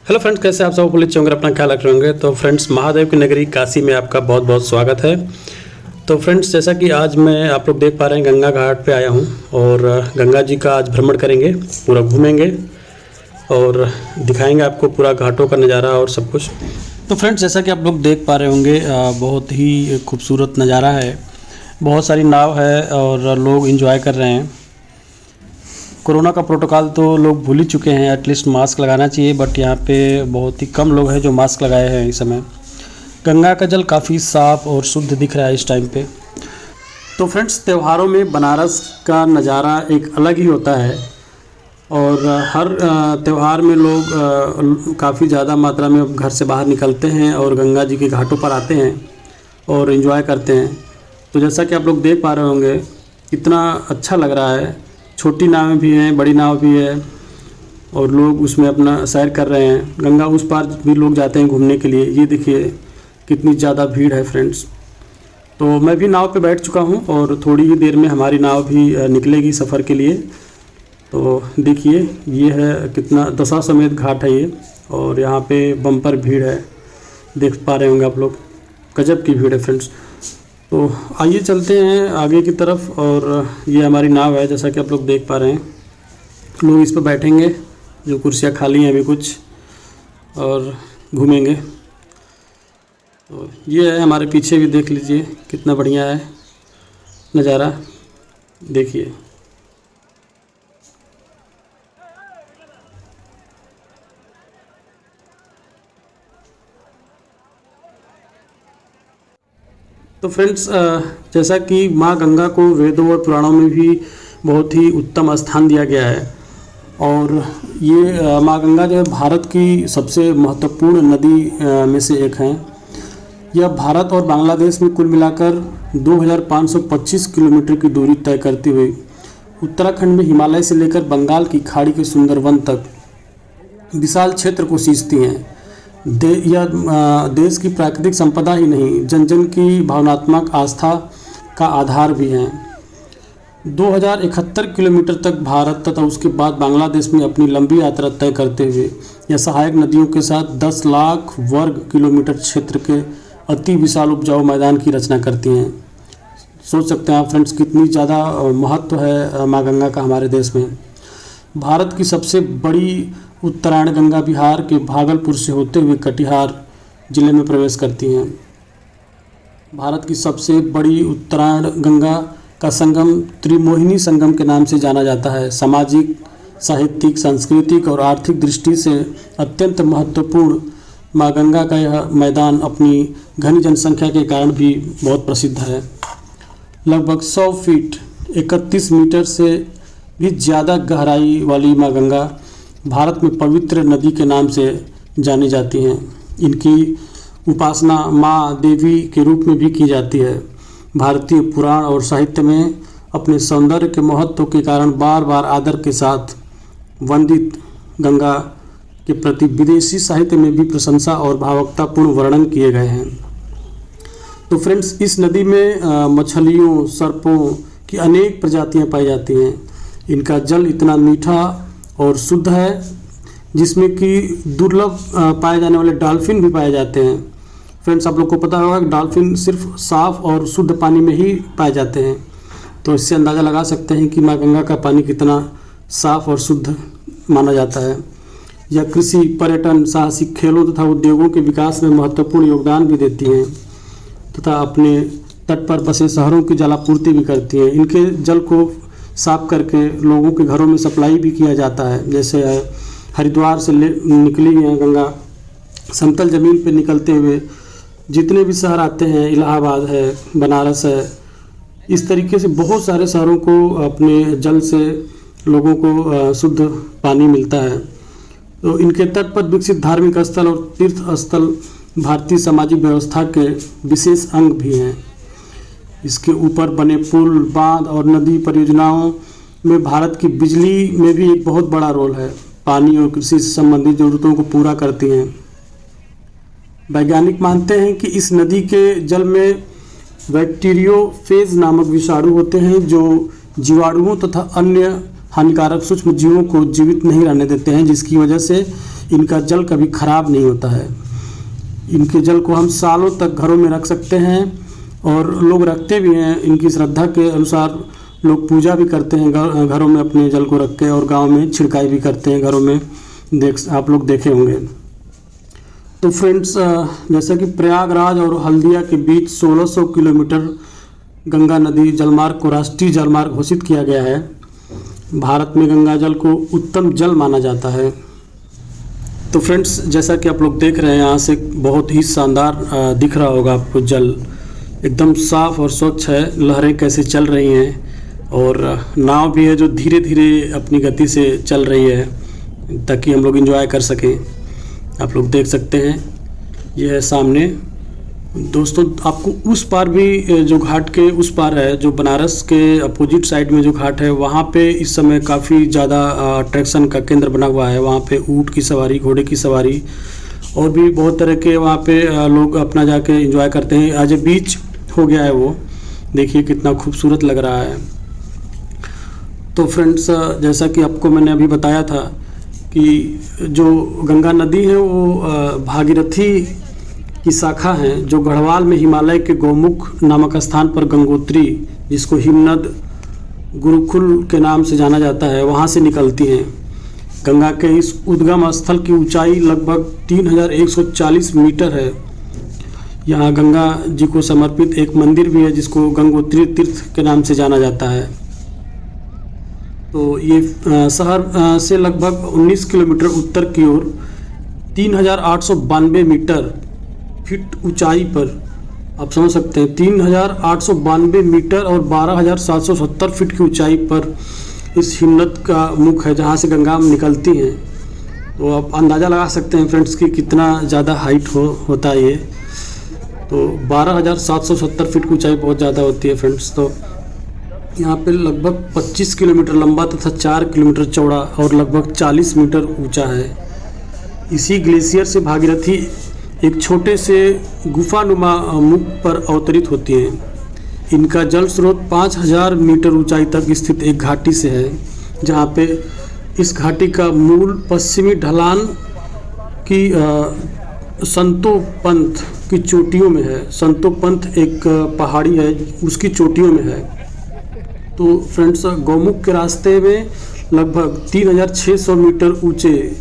Hello friends, कैसे आप सब पुलिस चौंगर अपना ख्याल रख रहे होंगे। तो फ्रेंड्स, महादेव की नगरी काशी में आपका बहुत बहुत स्वागत है। तो फ्रेंड्स, जैसा कि आज मैं आप लोग देख पा रहे हैं गंगा घाट पे आया हूँ और गंगा जी का आज भ्रमण करेंगे, पूरा घूमेंगे और दिखाएंगे आपको पूरा घाटों का नज़ारा और सब कुछ। तो फ्रेंड्स, जैसा कि आप लोग देख पा रहे होंगे बहुत ही खूबसूरत नज़ारा है। बहुत सारी नाव है और लोग इंजॉय कर रहे हैं। कोरोना का प्रोटोकॉल तो लोग भूल ही चुके हैं, एटलीस्ट मास्क लगाना चाहिए, बट यहाँ पे बहुत ही कम लोग हैं जो मास्क लगाए हैं इस समय। गंगा का जल काफ़ी साफ़ और शुद्ध दिख रहा है इस टाइम पे। तो फ्रेंड्स, त्योहारों में बनारस का नज़ारा एक अलग ही होता है और हर त्यौहार में लोग काफ़ी ज़्यादा मात्रा में घर से बाहर निकलते हैं और गंगा जी के घाटों पर आते हैं और एंजॉय करते हैं। तो जैसा कि आप लोग देख पा रहे होंगे कितना अच्छा लग रहा है। छोटी नावें भी हैं, बड़ी नाव भी है और लोग उसमें अपना सैर कर रहे हैं। गंगा उस पार भी लोग जाते हैं घूमने के लिए। ये देखिए कितनी ज़्यादा भीड़ है फ्रेंड्स। तो मैं भी नाव पे बैठ चुका हूँ और थोड़ी ही देर में हमारी नाव भी निकलेगी सफ़र के लिए। तो देखिए ये है कितना दशाश्वमेध घाट है ये, और यहाँ पे बम्पर भीड़ है, देख पा रहे होंगे आप लोग। गजब की भीड़ है फ्रेंड्स। तो आइए चलते हैं आगे की तरफ। और ये हमारी नाव है, जैसा कि आप लोग देख पा रहे हैं। लोग इस पर बैठेंगे, जो कुर्सियाँ खाली हैं अभी कुछ, और घूमेंगे। तो ये है हमारे पीछे भी, देख लीजिए कितना बढ़िया है नज़ारा। देखिए तो फ्रेंड्स, जैसा कि माँ गंगा को वेदों और पुराणों में भी बहुत ही उत्तम स्थान दिया गया है और ये माँ गंगा जो है भारत की सबसे महत्वपूर्ण नदी में से एक है। यह भारत और बांग्लादेश में कुल मिलाकर 2525 किलोमीटर की दूरी तय करती हुई उत्तराखंड में हिमालय से लेकर बंगाल की खाड़ी के सुंदरवन तक विशाल क्षेत्र को सींचती हैं। यह देश की प्राकृतिक संपदा ही नहीं, जन जन की भावनात्मक आस्था का आधार भी है। 2071 किलोमीटर तक भारत तथा उसके बाद बांग्लादेश में अपनी लंबी यात्रा तय करते हुए यह सहायक नदियों के साथ 10 लाख वर्ग किलोमीटर क्षेत्र के अति विशाल उपजाऊ मैदान की रचना करती हैं। सोच सकते हैं आप फ्रेंड्स कितनी ज़्यादा महत्व है माँ गंगा का हमारे देश में। भारत की सबसे बड़ी उत्तरायण गंगा बिहार के भागलपुर से होते हुए कटिहार जिले में प्रवेश करती हैं। भारत की सबसे बड़ी उत्तरायण गंगा का संगम त्रिमोहिनी संगम के नाम से जाना जाता है। सामाजिक, साहित्यिक, सांस्कृतिक और आर्थिक दृष्टि से अत्यंत महत्वपूर्ण माँ गंगा का यह मैदान अपनी घनी जनसंख्या के कारण भी बहुत प्रसिद्ध है। लगभग 100 फीट 31 मीटर से भी ज़्यादा गहराई वाली माँ गंगा भारत में पवित्र नदी के नाम से जानी जाती हैं। इनकी उपासना माँ देवी के रूप में भी की जाती है। भारतीय पुराण और साहित्य में अपने सौंदर्य के महत्व के कारण बार बार आदर के साथ वंदित गंगा के प्रति विदेशी साहित्य में भी प्रशंसा और भावुकतापूर्ण वर्णन किए गए हैं। तो फ्रेंड्स, इस नदी में मछलियों, सर्पों की अनेक प्रजातियां पाई जाती हैं। इनका जल इतना मीठा और शुद्ध है जिसमें कि दुर्लभ पाए जाने वाले डॉल्फिन भी पाए जाते हैं। फ्रेंड्स, आप लोग को पता होगा कि डॉल्फिन सिर्फ साफ़ और शुद्ध पानी में ही पाए जाते हैं। तो इससे अंदाज़ा लगा सकते हैं कि माँ गंगा का पानी कितना साफ़ और शुद्ध माना जाता है। यह कृषि, पर्यटन, साहसिक खेलों तथा उद्योगों के विकास में महत्वपूर्ण योगदान भी देती हैं तथा अपने तट पर बसे शहरों की जलापूर्ति भी करती हैं। इनके जल को साफ करके लोगों के घरों में सप्लाई भी किया जाता है। जैसे हरिद्वार से निकली है गंगा, समतल ज़मीन पर निकलते हुए जितने भी शहर आते हैं, इलाहाबाद है, बनारस है, इस तरीके से बहुत सारे शहरों को अपने जल से लोगों को शुद्ध पानी मिलता है। तो इनके तट पर विकसित धार्मिक स्थल और तीर्थ स्थल भारतीय सामाजिक व्यवस्था के विशेष अंग भी हैं। इसके ऊपर बने पुल, बांध और नदी परियोजनाओं में भारत की बिजली में भी एक बहुत बड़ा रोल है। पानी और कृषि से संबंधित जरूरतों को पूरा करती हैं। वैज्ञानिक मानते हैं कि इस नदी के जल में बैक्टीरियोफेज नामक विषाणु होते हैं जो जीवाणुओं तथा अन्य हानिकारक सूक्ष्म जीवों को जीवित नहीं रहने देते हैं, जिसकी वजह से इनका जल कभी ख़राब नहीं होता है। इनके जल को हम सालों तक घरों में रख सकते हैं और लोग रखते भी हैं। इनकी श्रद्धा के अनुसार लोग पूजा भी करते हैं घरों में अपने जल को रख के, और गांव में छिड़काई भी करते हैं घरों में, आप लोग देखे होंगे। तो फ्रेंड्स, जैसा कि प्रयागराज और हल्दिया के बीच 1600 किलोमीटर गंगा नदी जलमार्ग को राष्ट्रीय जलमार्ग घोषित किया गया है। भारत में गंगा जल को उत्तम जल माना जाता है। तो फ्रेंड्स, जैसा कि आप लोग देख रहे हैं, यहाँ से बहुत ही शानदार दिख रहा होगा आपको। जल एकदम साफ और स्वच्छ है, लहरें कैसे चल रही हैं, और नाव भी है जो धीरे धीरे अपनी गति से चल रही है ताकि हम लोग एंजॉय कर सकें। आप लोग देख सकते हैं, यह है सामने। दोस्तों, आपको उस पार भी, जो घाट के उस पार है, जो बनारस के अपोजिट साइड में जो घाट है, वहाँ पे इस समय काफ़ी ज़्यादा अट्रैक्शन का केंद्र बना हुआ है। वहाँ पे ऊँट की सवारी, घोड़े की सवारी और भी बहुत तरह के वहाँ पे लोग अपना जाके एंजॉय करते हैं। आज बीच हो गया है वो, देखिए कितना खूबसूरत लग रहा है। तो फ्रेंड्स, जैसा कि आपको मैंने अभी बताया था कि जो गंगा नदी है वो भागीरथी की शाखा है, जो गढ़वाल में हिमालय के गौमुख नामक स्थान पर गंगोत्री, जिसको हिमनद गुरुकुल के नाम से जाना जाता है, वहाँ से निकलती हैं। गंगा के इस उद्गम स्थल की ऊंचाई लगभग 3140 मीटर है। यहाँ गंगा जी को समर्पित एक मंदिर भी है जिसको गंगोत्री तीर्थ के नाम से जाना जाता है। तो ये शहर से लगभग 19 किलोमीटर उत्तर की ओर 3892 मीटर फीट ऊंचाई पर, आप समझ सकते हैं, 3892 मीटर और 12770 फीट की ऊंचाई पर इस हिमनद का मुख है जहाँ से गंगा निकलती हैं। तो आप अंदाज़ा लगा सकते हैं फ्रेंड्स कि कितना ज़्यादा हाइट होता है ये। तो 12770 फीट की ऊंचाई बहुत ज़्यादा होती है फ्रेंड्स। तो यहाँ पे लगभग 25 किलोमीटर लंबा तथा 4 किलोमीटर चौड़ा और लगभग 40 मीटर ऊंचा है। इसी ग्लेशियर से भागीरथी एक छोटे से गुफानुमा मुख पर अवतरित होती है। इनका जल स्रोत 5000 मीटर ऊंचाई तक स्थित एक घाटी से है, जहाँ पे इस घाटी का मूल पश्चिमी ढलान की संतोपंथ की चोटियों में है। संतोपंथ एक पहाड़ी है, उसकी चोटियों में है। तो फ्रेंड्स, गौमुख के रास्ते में लगभग 3600 मीटर ऊंचे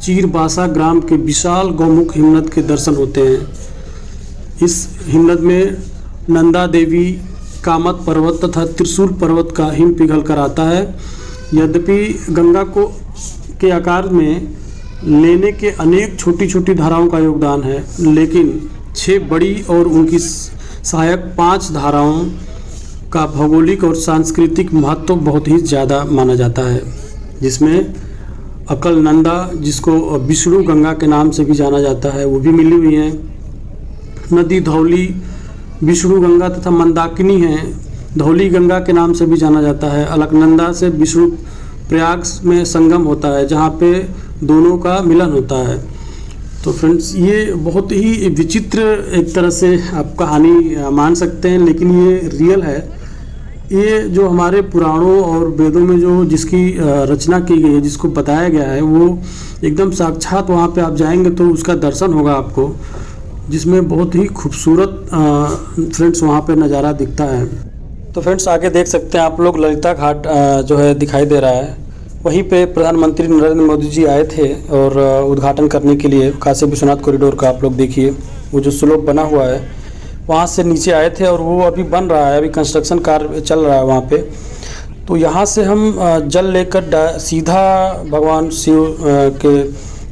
चीरबासा ग्राम के विशाल गौमुख हिमनद के दर्शन होते हैं। इस हिमनद में नंदा देवी, कामत पर्वत तथा त्रिशूल पर्वत का हिम पिघल कर आता है। यद्यपि गंगा को के आकार में लेने के अनेक छोटी छोटी धाराओं का योगदान है, लेकिन 6 बड़ी और उनकी सहायक 5 धाराओं का भौगोलिक और सांस्कृतिक महत्व बहुत ही ज़्यादा माना जाता है, जिसमें अकलनंदा, जिसको विष्णु गंगा के नाम से भी जाना जाता है, वो भी मिली हुई हैं। नदी धौली विष्णु गंगा तथा मंदाकिनी है, धौली गंगा के नाम से भी जाना जाता है। अलकनंदा से विष्णु प्रयाग में संगम होता है, जहाँ पे दोनों का मिलन होता है। तो फ्रेंड्स, ये बहुत ही विचित्र एक तरह से आप कहानी मान सकते हैं, लेकिन ये रियल है। ये जो हमारे पुराणों और वेदों में जो जिसकी रचना की गई है, जिसको बताया गया है, वो एकदम साक्षात वहाँ पे आप जाएंगे तो उसका दर्शन होगा आपको, जिसमें बहुत ही खूबसूरत फ्रेंड्स वहाँ पे नज़ारा दिखता है। तो फ्रेंड्स, आगे देख सकते हैं आप लोग, ललिता घाट जो है दिखाई दे रहा है। वहीं पे प्रधानमंत्री नरेंद्र मोदी जी आए थे और उद्घाटन करने के लिए काशी विश्वनाथ कॉरिडोर का। आप लोग देखिए, वो जो स्लोप बना हुआ है वहाँ से नीचे आए थे और वो अभी बन रहा है, अभी कंस्ट्रक्शन कार्य चल रहा है वहाँ पे। तो यहाँ से हम जल लेकर सीधा भगवान शिव के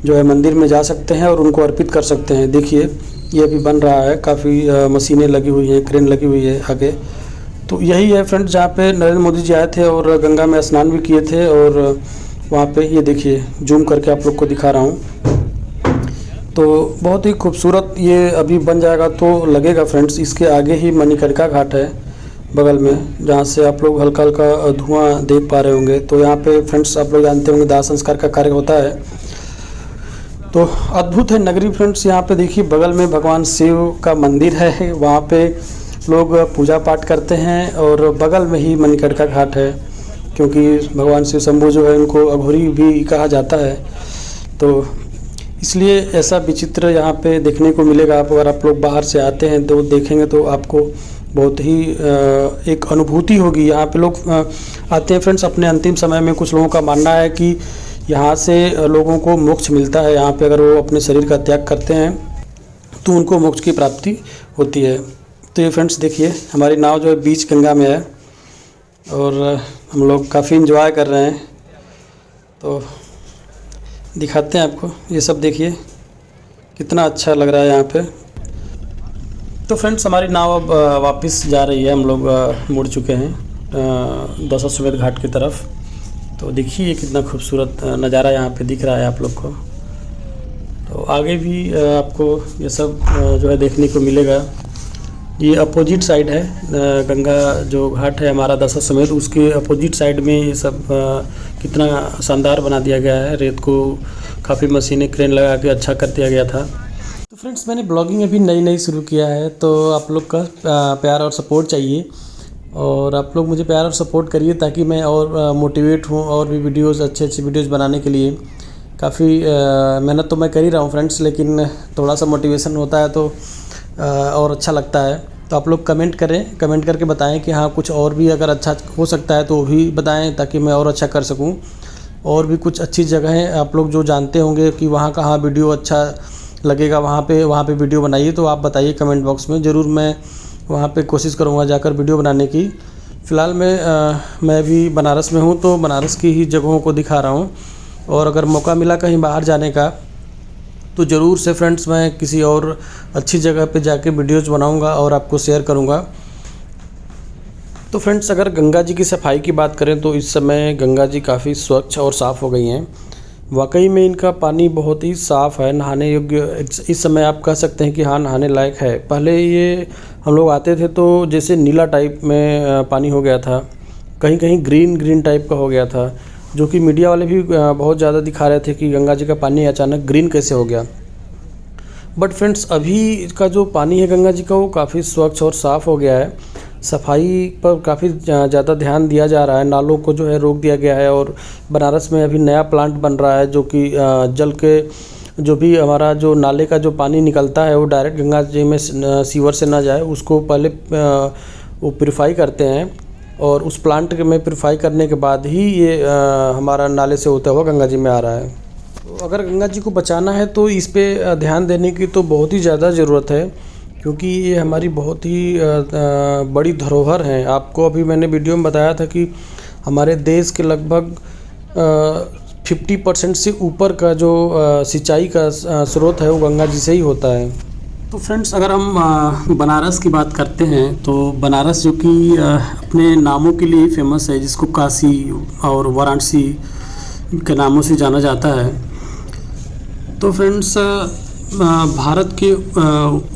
जो है मंदिर में जा सकते हैं और उनको अर्पित कर सकते हैं। देखिए, ये अभी बन रहा है, काफ़ी मशीनें लगी हुई हैं, क्रेन लगी हुई है आगे। तो यही है फ्रेंड्स, जहाँ पे नरेंद्र मोदी जी आए थे और गंगा में स्नान भी किए थे। और वहाँ पे ये देखिए, जूम करके आप लोग को दिखा रहा हूँ। तो बहुत ही खूबसूरत ये अभी बन जाएगा तो लगेगा फ्रेंड्स। इसके आगे ही मणिकर्णिका घाट है बगल में, जहाँ से आप लोग हल्का हल्का धुआं देख पा रहे होंगे। तो यहाँ पे फ्रेंड्स, आप लोग जानते होंगे, दाह संस्कार का कार्य होता है। तो अद्भुत है नगरी फ्रेंड्स। यहाँ पे देखिए, बगल में भगवान शिव का मंदिर है, वहाँ पे लोग पूजा पाठ करते हैं। और बगल में ही मणिकर्णिका घाट है, क्योंकि भगवान शिव शंभू जो है, उनको अघोरी भी कहा जाता है। तो इसलिए ऐसा विचित्र यहाँ पे देखने को मिलेगा। आप अगर आप लोग बाहर से आते हैं तो देखेंगे तो आपको बहुत ही एक अनुभूति होगी। यहाँ पे लोग आते हैं फ्रेंड्स अपने अंतिम समय में। कुछ लोगों का मानना है कि यहाँ से लोगों को मोक्ष मिलता है। यहाँ पे अगर वो अपने शरीर का त्याग करते हैं तो उनको मोक्ष की प्राप्ति होती है। तो ये फ्रेंड्स देखिए, हमारी नाव जो है बीच गंगा में है और हम लोग काफ़ी इन्जॉय कर रहे हैं। तो दिखाते हैं आपको, ये सब देखिए कितना अच्छा लग रहा है यहाँ पे। तो फ्रेंड्स हमारी नाव अब वापस जा रही है। हम लोग मुड़ चुके हैं दशाश्वमेध घाट की तरफ। तो देखिए कितना खूबसूरत नज़ारा यहाँ पे दिख रहा है आप लोग को। तो आगे भी आपको ये सब जो है देखने को मिलेगा। ये अपोजिट साइड है, गंगा जो घाट है हमारा दशाश्वमेध, उसके अपोजिट साइड में ये सब कितना शानदार बना दिया गया है। रेत को काफ़ी मशीनें क्रेन लगा के अच्छा कर दिया गया था। तो फ्रेंड्स मैंने ब्लॉगिंग अभी नई शुरू किया है, तो आप लोग का प्यार और सपोर्ट चाहिए और आप लोग मुझे प्यार और सपोर्ट करिए ताकि मैं और मोटिवेट हूँ और भी वीडियोस अच्छे व्यडियोस बनाने के लिए। काफ़ी मेहनत तो मैं कर ही रहा हूँ फ्रेंड्स, लेकिन थोड़ा सा मोटिवेशन होता है तो और अच्छा लगता है। तो आप लोग कमेंट करें, कमेंट करके बताएं कि हाँ कुछ और भी अगर अच्छा हो सकता है तो वो भी बताएं ताकि मैं और अच्छा कर सकूं। और भी कुछ अच्छी जगहें आप लोग जो जानते होंगे कि वहाँ कहाँ वीडियो अच्छा लगेगा, वहाँ पे वीडियो बनाइए। तो आप बताइए कमेंट बॉक्स में, ज़रूर मैं वहाँ पे कोशिश करूँगा जाकर वीडियो बनाने की। फ़िलहाल मैं भी बनारस में हूँ तो बनारस की ही जगहों को दिखा रहा हूँ। और अगर मौका मिला कहीं बाहर जाने का तो ज़रूर से फ्रेंड्स मैं किसी और अच्छी जगह पे जाके वीडियोस बनाऊंगा और आपको शेयर करूंगा। तो फ्रेंड्स अगर गंगा जी की सफाई की बात करें तो इस समय गंगा जी काफ़ी स्वच्छ और साफ़ हो गई हैं। वाकई में इनका पानी बहुत ही साफ़ है, नहाने योग्य। इस समय आप कह सकते हैं कि हाँ नहाने लायक है। पहले ये हम लोग आते थे तो जैसे नीला टाइप में पानी हो गया था, कहीं कहीं ग्रीन टाइप का हो गया था, जो कि मीडिया वाले भी बहुत ज़्यादा दिखा रहे थे कि गंगा जी का पानी अचानक ग्रीन कैसे हो गया। बट फ्रेंड्स अभी का जो पानी है गंगा जी का वो काफ़ी स्वच्छ और साफ़ हो गया है। सफाई पर काफ़ी ज़्यादा ध्यान दिया जा रहा है। नालों को जो है रोक दिया गया है और बनारस में अभी नया प्लांट बन रहा है जो कि जल के जो भी हमारा जो नाले का जो पानी निकलता है वो डायरेक्ट गंगा जी में सीवर से ना जाए, उसको पहले वो प्योरीफाई करते हैं और उस प्लांट में प्योरीफाई करने के बाद ही ये हमारा नाले से होता हुआ गंगा जी में आ रहा है। तो अगर गंगा जी को बचाना है तो इस पे ध्यान देने की तो बहुत ही ज़्यादा ज़रूरत है, क्योंकि ये हमारी बहुत ही बड़ी धरोहर है। आपको अभी मैंने वीडियो में बताया था कि हमारे देश के लगभग 50% से ऊपर का जो सिंचाई का स्रोत है वो गंगा जी से ही होता है। तो फ्रेंड्स अगर हम बनारस की बात करते हैं तो बनारस जो कि अपने नामों के लिए फेमस है, जिसको काशी और वाराणसी के नामों से जाना जाता है। तो फ्रेंड्स भारत के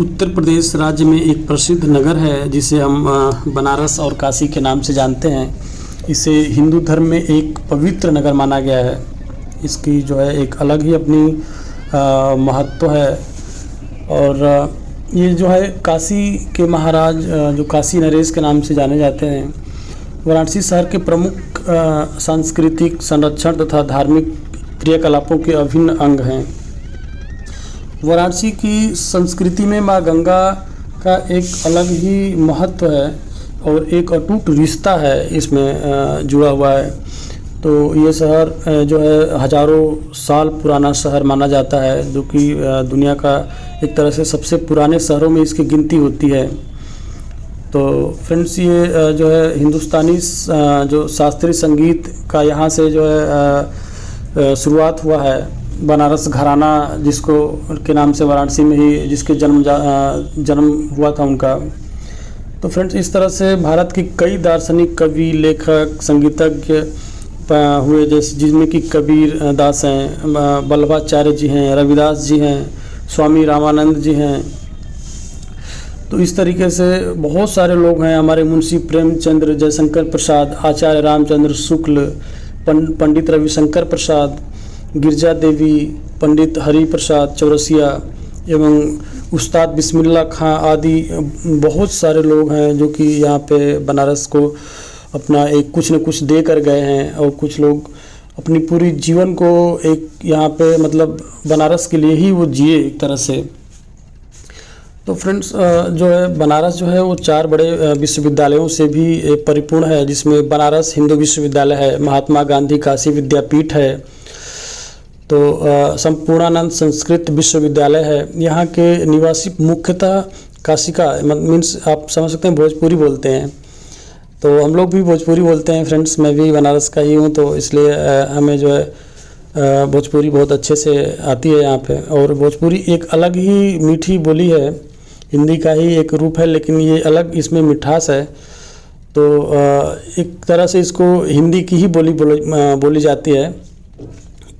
उत्तर प्रदेश राज्य में एक प्रसिद्ध नगर है जिसे हम बनारस और काशी के नाम से जानते हैं। इसे हिंदू धर्म में एक पवित्र नगर माना गया है। इसकी जो है एक अलग ही अपनी महत्व है। और ये जो है काशी के महाराज जो काशी नरेश के नाम से जाने जाते हैं, वाराणसी शहर के प्रमुख सांस्कृतिक संरक्षण तथा धार्मिक क्रियाकलापों के अभिन्न अंग हैं। वाराणसी की संस्कृति में माँ गंगा का एक अलग ही महत्व है और एक अटूट रिश्ता है इसमें जुड़ा हुआ है। तो ये शहर जो है हज़ारों साल पुराना शहर माना जाता है, जो कि दुनिया का एक तरह से सबसे पुराने शहरों में इसकी गिनती होती है। तो फ्रेंड्स ये जो है हिंदुस्तानी जो शास्त्रीय संगीत का यहाँ से जो है शुरुआत हुआ है। बनारस घराना जिसको के नाम से वाराणसी में ही जिसके जन्म हुआ था उनका। तो फ्रेंड्स इस तरह से भारत के कई दार्शनिक, कवि, लेखक, संगीतज्ञ हुए, जैसे जिसमें कि कबीर दास हैं, वल्लभाचार्य जी हैं, रविदास जी हैं, स्वामी रामानंद जी हैं। तो इस तरीके से बहुत सारे लोग हैं। हमारे मुंशी प्रेमचंद्र, जयशंकर प्रसाद, आचार्य रामचंद्र शुक्ल, पंडित रविशंकर प्रसाद, गिरजा देवी, पंडित हरि प्रसाद चौरसिया एवं उस्ताद बिस्मिल्ला खां आदि बहुत सारे लोग हैं जो कि यहाँ पे बनारस को अपना एक कुछ न कुछ दे कर गए हैं। और कुछ लोग अपनी पूरी जीवन को एक यहाँ पे मतलब बनारस के लिए ही वो जिए एक तरह से। तो फ्रेंड्स जो है बनारस जो है वो 4 बड़े विश्वविद्यालयों से भी परिपूर्ण है, जिसमें बनारस हिंदू विश्वविद्यालय है, महात्मा गांधी काशी विद्यापीठ है, तो संपूर्णानंद संस्कृत विश्वविद्यालय है। यहाँ के निवासी मुख्यतः काशी का मीन्स आप समझ सकते हैं भोजपुरी बोलते हैं, तो हम लोग भी भोजपुरी बोलते हैं फ्रेंड्स। मैं भी बनारस का ही हूँ, तो इसलिए हमें जो है भोजपुरी बहुत अच्छे से आती है यहाँ पे। और भोजपुरी एक अलग ही मीठी बोली है, हिंदी का ही एक रूप है, लेकिन ये अलग इसमें मिठास है। तो एक तरह से इसको हिंदी की ही बोली जाती है।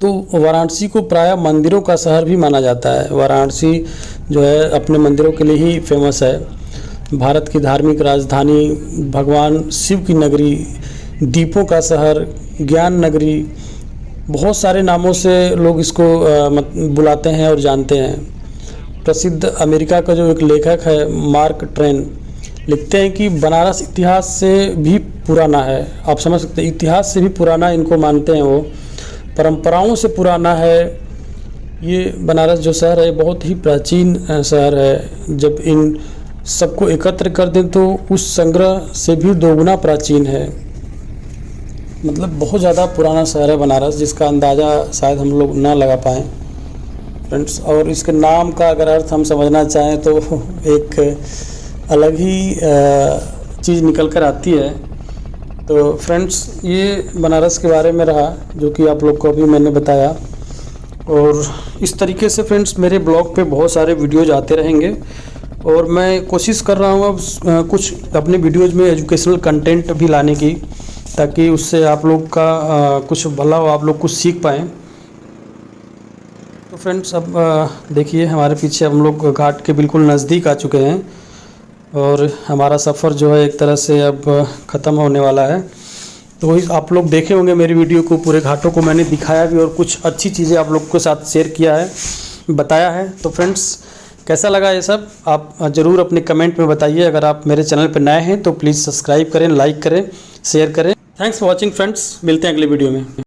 तो वाराणसी को प्रायः मंदिरों का शहर भी माना जाता है। वाराणसी जो है अपने मंदिरों के लिए ही फेमस है। भारत की धार्मिक राजधानी, भगवान शिव की नगरी, दीपों का शहर, ज्ञान नगरी, बहुत सारे नामों से लोग इसको बुलाते हैं और जानते हैं। प्रसिद्ध अमेरिका का जो एक लेखक है मार्क ट्वेन लिखते हैं कि बनारस इतिहास से भी पुराना है। आप समझ सकते हैं, इतिहास से भी पुराना इनको मानते हैं वो, परंपराओं से पुराना है। ये बनारस जो शहर है बहुत ही प्राचीन शहर है। जब इन सबको एकत्र कर दें तो उस संग्रह से भी दोगुना प्राचीन है। मतलब बहुत ज़्यादा पुराना शहर है बनारस, जिसका अंदाज़ा शायद हम लोग ना लगा पाएँ फ्रेंड्स। और इसके नाम का अगर अर्थ हम समझना चाहें तो एक अलग ही चीज़ निकल कर आती है। तो फ्रेंड्स ये बनारस के बारे में रहा, जो कि आप लोग को अभी मैंने बताया। और इस तरीके से फ्रेंड्स मेरे ब्लॉग पे बहुत सारे वीडियोज आते रहेंगे, और मैं कोशिश कर रहा हूँ अब कुछ अपने वीडियोज़ में एजुकेशनल कंटेंट भी लाने की, ताकि उससे आप लोग का कुछ भला हो, आप लोग कुछ सीख पाएँ। तो फ्रेंड्स अब देखिए हमारे पीछे हम लोग घाट के बिल्कुल नज़दीक आ चुके हैं, और हमारा सफ़र जो है एक तरह से अब ख़त्म होने वाला है। तो आप लोग देखे होंगे मेरी वीडियो को, पूरे घाटों को मैंने दिखाया भी, और कुछ अच्छी चीज़ें आप लोग के साथ शेयर किया है, बताया है। तो फ्रेंड्स कैसा लगा ये सब आप ज़रूर अपने कमेंट में बताइए। अगर आप मेरे चैनल पर नए हैं तो प्लीज़ सब्सक्राइब करें, लाइक करें, शेयर करें। थैंक्स फॉर वॉचिंग फ्रेंड्स, मिलते हैं अगले वीडियो में।